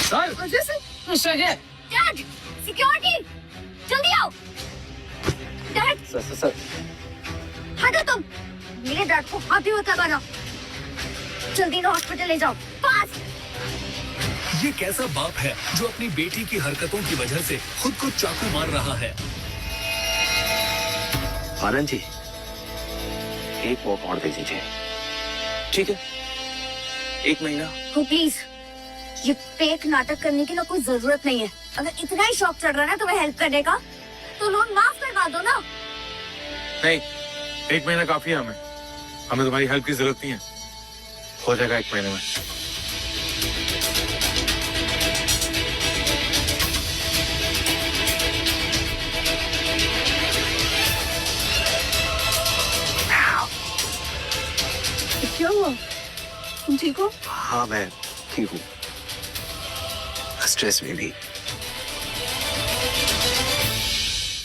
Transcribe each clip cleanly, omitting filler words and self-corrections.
Sir dad, security, जल्दी आओ। Dad, sir हटो तुम, मेरे डैड को हाथी होता बना। जल्दी ना हॉस्पिटल ले जाओ, पास। ये कैसा बाप है जो अपनी बेटी की हरकतों की वजह से खुद को चाकू मार रहा है। आनंद जी, एक मौका और दे दीजिए, ठीक है? 1 महीना। तो प्लीज, ये फेक नाटक करने की ना कोई जरूरत नहीं है। अगर इतना ही शौक चढ़ रहा है ना तुम्हें हेल्प करने का, तो लोन माफ करवा दो ना। नहीं, 1 महीना काफी है हमें तुम्हारी हेल्प की जरूरत नहीं है। हो जाएगा 1 महीने में। क्या हुआ? तुम ठीक हो? हाँ, मैं ठीक हूँ, स्ट्रेस में भी।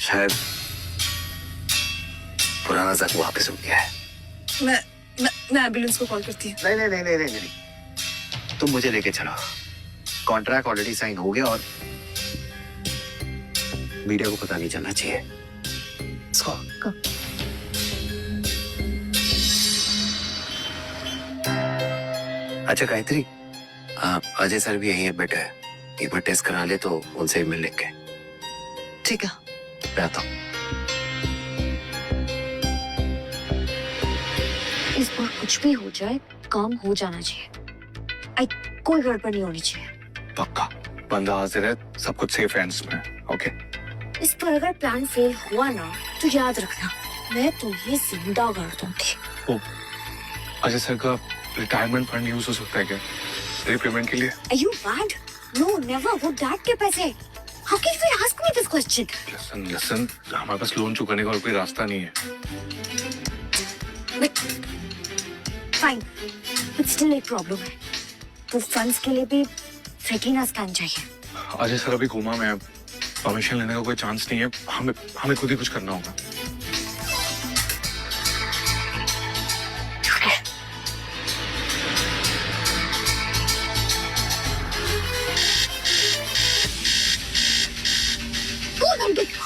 शायद पुराना जख्म वापस हो गया है। मैं एम्बुलेंस को कॉल करती हूँ। नहीं, तुम मुझे लेके चलो। कॉन्ट्रैक्ट ऑलरेडी साइन हो गया और मीडिया को पता नहीं चलना चाहिए। इसको अच्छा गायत्री, अजय सर भी यहीं एडमिट है, एक बार टेस्ट करा ले तो उनसे मिल लेंगे। ठीक है। मैं आता हूँ। इस बार कुछ भी हो जाए, काम हो जाना चाहिए। कोई गड़बड़ नहीं होनी चाहिए। पक्का, बंदा हाजिर है, सब कुछ सेफ हैंड्स में। ओके। इस पर अगर प्लान फेल हुआ ना, तो याद रखना, मैं तुम्हें जिंदा कर दूंगी। अजय सर का रिटायरमेंट फंड यूज हो सकता है क्या रिपेमेंट के लिए? Are you mad? No, never. वो डैड के पैसे। How can you ask me this question? Listen, हमारे पास लोन चुकाने का और कोई रास्ता नहीं है। Fine, but still एक प्रॉब्लम है। तो फंड्स के लिए भी रेटिना स्कैन चाहिए। अजय सर अभी कोमा में है, परमिशन लेने का कोई चांस नहीं है। हमें खुद ही कुछ करना होगा।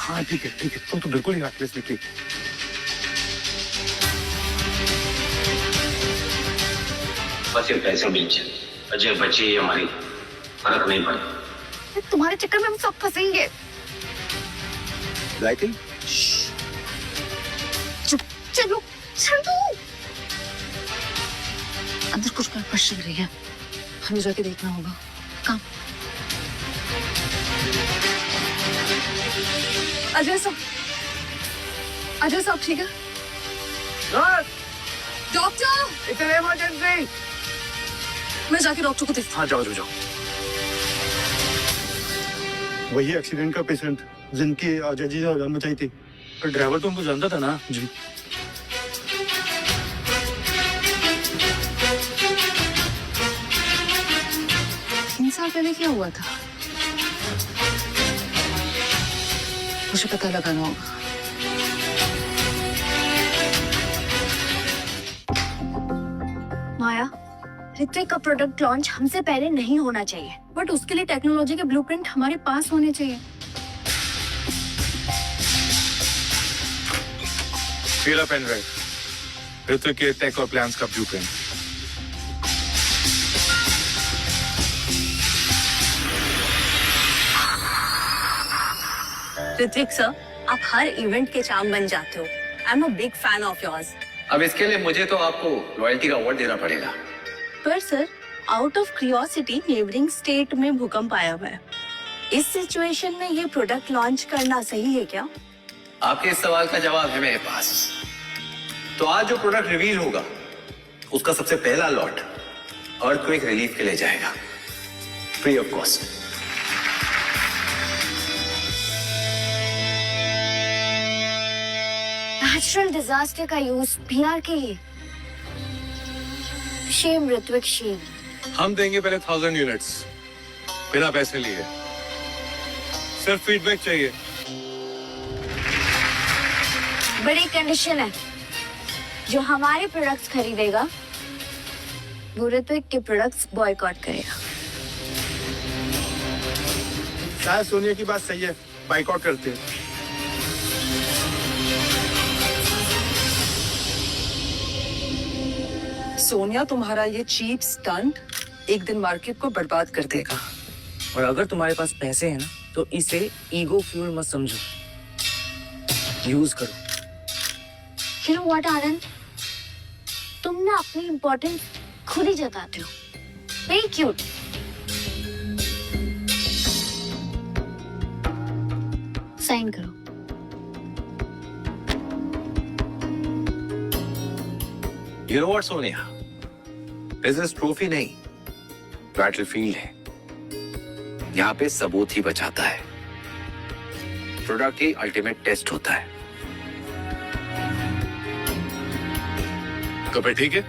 हाँ ठीक है, तुम तो बिल्कुल ही हेल्पलेस निकली। बस ये पैसे बेच अजय बच्चे हमारी फर्क नहीं पड़े। तुम्हारे चक्कर में हम सब फंसेंगे। गायत्री, चलो चलो। अंदर कुछ गड़बड़ चल रही है, हमें जाके देखना होगा। काम। अजय साहब ठीक है? डॉक्टर, इतने इमरजेंसी। मैं जाके डॉक्टर को देखती हूँ। हाँ जाओ। वही एक्सीडेंट का पेशेंट जिनकी अजय जी जान बचाई थी। पर ड्राइवर तो उनको जानता था ना? जी। तीन साल पहले क्या हुआ था? मुझे पता लगाना होगा। माया, ऋत्विक का प्रोडक्ट लॉन्च हमसे पहले नहीं होना चाहिए, बट उसके लिए टेक्नोलॉजी के ब्लूप्रिंट हमारे पास होने चाहिए। मेरा पेन ड्राइव, ऋत्विक के टेक और प्लान्स का ब्लूप्रिंट। ऋत्विक सर, आप हर इवेंट के चार्म बन जाते हो। I am a big fan of yours. अब इसके लिए मुझे तो आपको लॉयल्टी का अवार्ड देना पड़ेगा। पर sir, out of curiosity neighbouring state में भूकंप आया हुआ है। इस सिचुएशन में ये प्रोडक्ट लॉन्च करना सही है क्या? आपके इस सवाल का जवाब है मेरे पास। तो आज जो प्रोडक्ट रिवील होगा, उसका सबसे पहला लॉट अर्थक्वेक रिलीफ के लिए जाएगा, free of cost. Natural disaster का यूज पीआर के लिए। Shame Ritvik, shame. हम देंगे पहले 1000 यूनिट्स बिना पैसे लिए, सिर्फ फीडबैक चाहिए। बड़ी कंडीशन है, जो हमारे प्रोडक्ट्स खरीदेगा वो ऋत्विक के प्रोडक्ट्स बॉयकॉट करेगा। शायद सोनिया की बात सही है, बाइकआउट करते हैं। सोनिया, तुम्हारा ये चीप स्टंट एक दिन मार्केट को बर्बाद कर देगा। और अगर तुम्हारे पास पैसे हैं ना तो इसे ईगो फ्यूल मत समझो, यूज करो। You know what, आनंद? तुम ना अपनी इम्पोर्टेंस खुद ही जताते हो। Very cute. साइन करो। You know what, Sonia? Business trophy नहीं, बैटलफील्ड है। यहाँ पे सबूत ही बचाता है, प्रोडक्ट ही अल्टीमेट टेस्ट होता है। तो फिर ठीक है।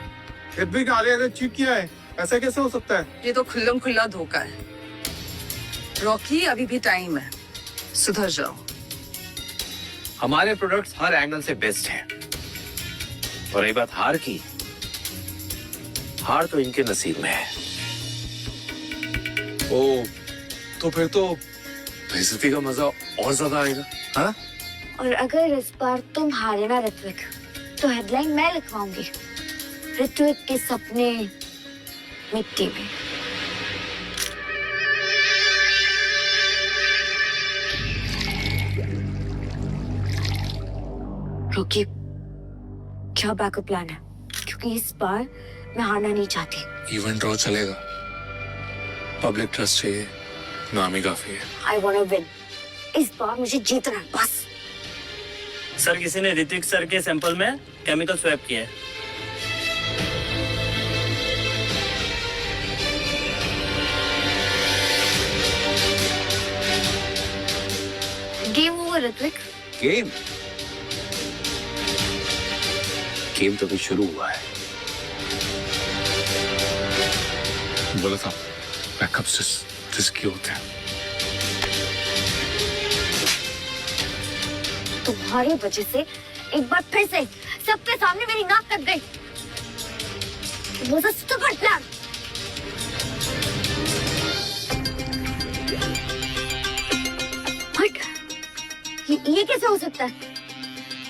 ऋत्विक आलिया ने चीट किया है, ऐसा कैसे हो सकता है? ये तो खुल्लम खुल्ला धोखा है। रॉकी, अभी भी टाइम है, सुधर जाओ। हमारे प्रोडक्ट्स हर एंगल से बेस्ट हैं। और रही बात हार की, हार तो इनके नसीब में है। ओ, तो फिर तो बेइज्जती का मजा और ज्यादा आएगा। हाँ? और अगर इस बार तुम हारे ना ऋत्विक, तो हेडलाइन मैं लिखवाऊंगी, ऋत्विक के सपने मिट्टी में। रोकी, क्या बैकअप प्लान है? क्योंकि इस बार मैं हारना नहीं चाहती। इवेंट ड्रॉ चलेगा, पब्लिक ट्रस्ट चाहिए, नाम ही काफी है। I want to win. इस बार मुझे जीतना है, बस। सर, किसी ने ऋतिक सर के सैंपल में केमिकल स्वैप किया है। Game over Ritwik. गेम तो भी शुरू हुआ है। बोला था बैकअप्स रिस्की होते हैं। तुम्हारी वजह से एक बार फिर से सबके सामने मेरी नाक कट गई। It was a stupid plan. What? ये कैसे हो सकता है?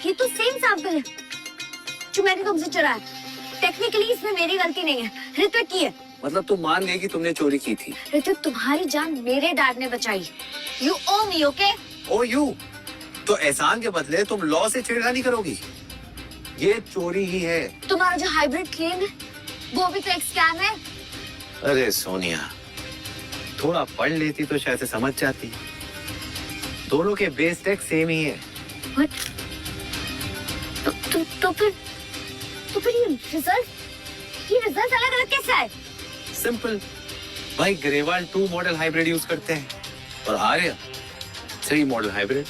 ये तो सेम सैंपल है जो मैंने तुमसे चुराया। टेक्निकली इसमें मेरी गलती नहीं है, ऋत्विक की है। मतलब तुम मान गए कि तुमने चोरी की थी? ऋत्विक, तुम्हारी जान मेरे डैड ने बचाई। You owe me, okay? Owe you, तो एहसान के बदले तुम लॉ से छेड़खानी करोगी? ये चोरी ही है। तुम्हारा जो हाइब्रिड क्लेम है वो भी तो एक स्कैम है। अरे सोनिया, थोड़ा पढ़ लेती तो शायद से समझ जाती। दोनों के बेस टेक सेम ही है। What? तो फिर ये रिजल्ट अलग अलग कैसे आए? सिंपल भाई, ग्रेवाल 2 मॉडल हाइब्रिड यूज करते हैं और आर्या 3 मॉडल हाइब्रिड।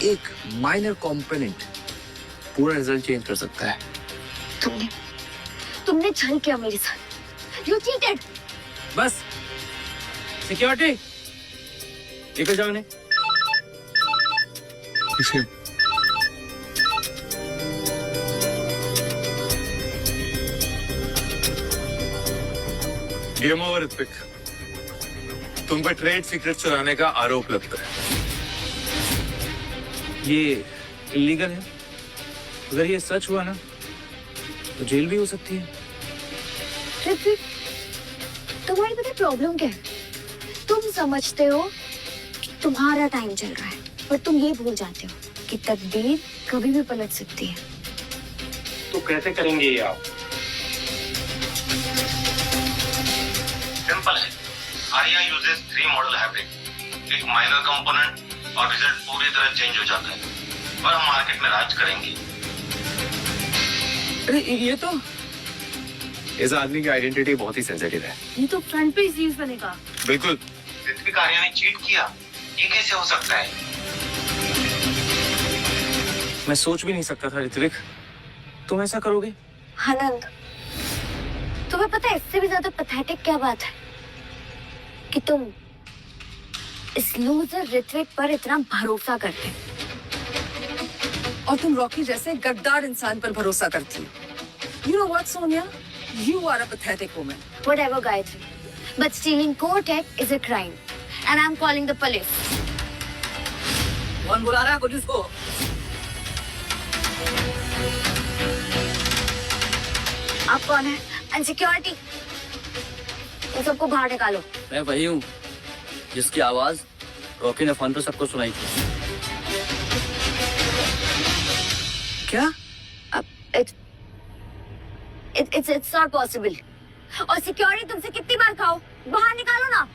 एक माइनर कंपोनेंट पूरा रिजल्ट चेंज कर सकता है। तुमने छल किया मेरे साथ। You cheated. बस, सिक्योरिटी लेकर जाओ इन्हें। इसे गेम ओवर ऋत्विक, तुम पे ट्रेड सीक्रेट चुराने का आरोप लगता है। ये इलीगल है। अगर ये सच हुआ ना तो जेल भी हो सकती है। ऋत्विक, तुम्हारी पता प्रॉब्लम क्या है? तुम समझते हो कि तुम्हारा टाइम चल रहा है, पर तुम ये भूल जाते हो कि तकदीर कभी भी पलट सकती है। तो कैसे करेंगे ये आप? सिंपल है, आर्या यूजेस 3 मॉडल हाइब्रिड। एक माइनर कंपोनेंट और रिजल्ट पूरी तरह चेंज हो जाता है और हम मार्केट में राज करेंगे। अरे ये तो इस आदमी की आइडेंटिटी बहुत ही सेंसिटिव है। ये तो फ्रंट पेज न्यूज बनेगा। बिल्कुल। ऋत्विक आर्या ने चीट किया, ये कैसे हो सकता है? मैं सोच भी नहीं सकता था ऋत्विक तुम ऐसा करोगे। आनंद, तुम्हें पता है इससे भी ज्यादा पैथेटिक क्या बात है? कि तुम इस लूजर ऋत्विक पर इतना भरोसा करते हो। और तुम रॉकी जैसे गद्दार इंसान पर भरोसा करती हो। You know what, Sonia? You are a pathetic woman. Whatever, Gayatri. But stealing Kotek is a crime. and I'm calling the police. कौन बुला रहा है पुलिस को? आप कौन है? एंड सिक्योरिटी, इन सबको बाहर निकालो। मैं वही हूँ जिसकी आवाज रॉकी ने फोन पर सबको सुनाई थी। क्या? It's not possible. और सिक्योरिटी तुमसे कितनी बार खाओ, बाहर निकालो ना।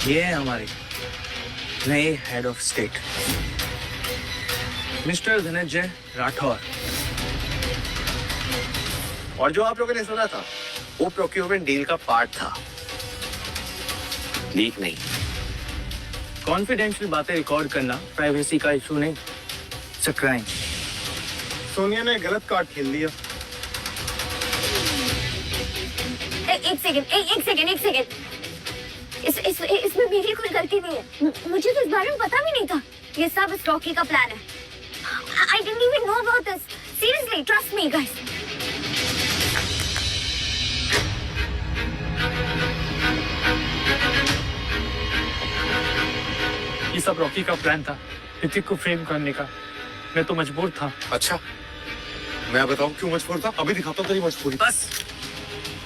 ये है हमारे नए head of state mister Dhananjay Rathore. और जो आप लोगों ने सुना था वो प्रोक्योरमेंट डील का पार्ट था, लीक नहीं। कॉन्फिडेंशियल बातें रिकॉर्ड करना प्राइवेसी का इशू नहीं, इट्स अ क्राइम। सोनिया ने गलत कार्ड खेल लिया। एक सेकंड। इसमें मेरी कोई गलती नहीं है। मुझे तो इस बारे में पता भी नहीं था। ये सब इस रॉकी का प्लान है। I didn't even know about this. Seriously, trust me, guys. ये सब रॉकी का प्लान था, ऋतिक को फ्रेम करने का। मैं तो मजबूर था। अच्छा, मैं बताऊं क्यों मजबूर था? अभी दिखाता हूं तेरी मजबूरी। बस,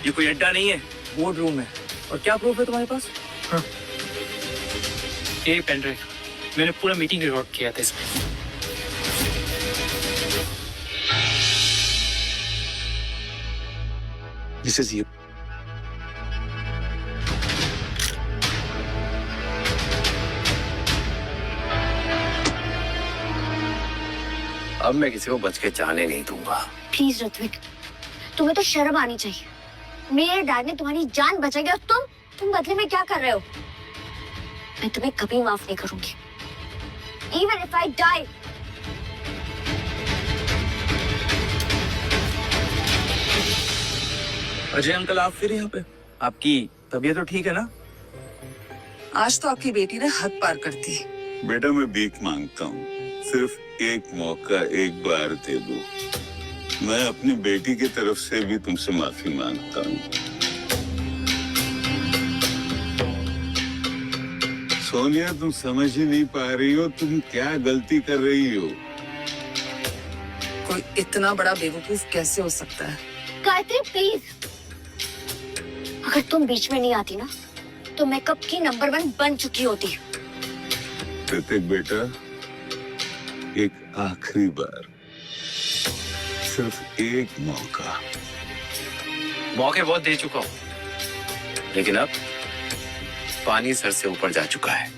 ये कोई अड्डा नहीं है, बोर्ड रूम है। और क्या प्रूफ है तुम्हारे पास? हाँ, ये पेन ड्राइव, मैंने पूरा मीटिंग रिकॉर्ड किया था इसमें। This is you. अब मैं किसी को बच के जाने नहीं दूंगा। प्लीज ऋत्विक, तुम्हें तो शर्म आनी चाहिए। मेरे डैड ने तुम्हारी जान बचाई और तुम बदले में क्या कर रहे हो? मैं तुम्हें कभी माफ नहीं करूंगी। Even if I die. Ajay uncle, आप फिर यहाँ पे? आपकी तबीयत तो ठीक है ना? आज तो आपकी बेटी ने हद पार कर दी। बेटा, मैं भीख मांगता हूँ, सिर्फ एक मौका एक बार दे दो। मैं अपनी बेटी की तरफ से भी तुमसे माफी मांगता हूँ। सोनिया, तुम समझ ही नहीं पा रही हो तुम क्या गलती कर रही हो। कोई इतना बड़ा बेवकूफ कैसे हो सकता है? गायत्री प्लीज, अगर तुम बीच में नहीं आती ना तो मैं कब की नंबर 1 बन चुकी होती। ऋतिक बेटा, एक आखिरी बार, सिर्फ एक मौका। मौके बहुत दे चुका हूं, लेकिन अब पानी सर से ऊपर जा चुका है।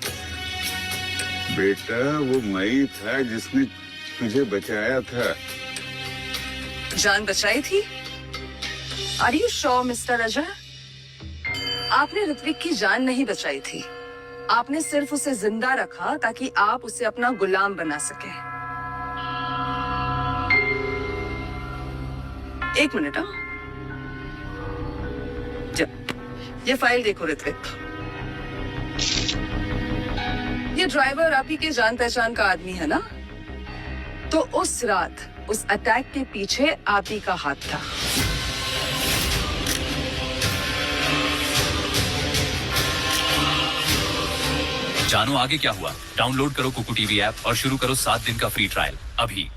बेटा, वो मई था जिसने तुझे बचाया था। जान बचाई थी? Are you sure mister Ajay? आपने ऋत्विक की जान नहीं बचाई थी, आपने सिर्फ उसे जिंदा रखा ताकि आप उसे अपना गुलाम बना सके। एक मिनट, ये फाइल देखो ऋत्विक। ये ड्राइवर आप ही के जान पहचान का आदमी है ना? तो उस रात उस अटैक के पीछे आप ही का हाथ था। जानो आगे क्या हुआ? डाउनलोड करो कुकू टीवी ऐप और शुरू करो 7 दिन का फ्री ट्रायल अभी।